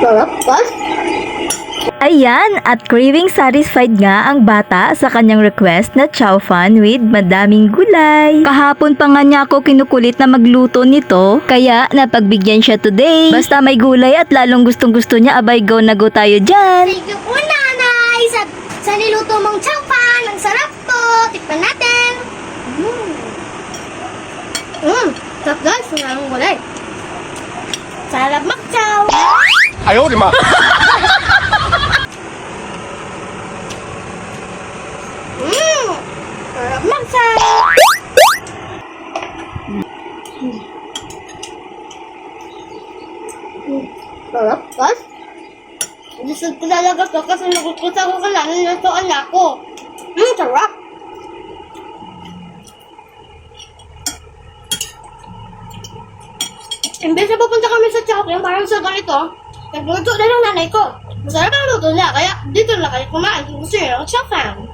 Sarap, pas? Ayan, at craving satisfied nga ang bata sa kanyang request na chow fan with madaming gulay. Kahapon pa nga niya ako kinukulit na magluto nito, kaya napagbigyan siya today. Basta may gulay at lalong gustong gusto niya, abay go na go tayo dyan. Thank you po, nanay, sa niluto mong chow pan. Ang sarap po. Tikman natin. Sarap guys. Wala akong gulay. Sarap mag-chow. 哎呦我的妈！ Sarap mag-chow. Sarap, pas? Gusto ko talaga to kasi nagustuhan ko ka lang nilutoan ako. Sarap. Imbes na pupunta kami sa Chowking, parang sa ganito, nagluto na lang nanay ko. Masarap ang luto niya, kaya dito na kayo kumain kung gusto niyo ng Chowking.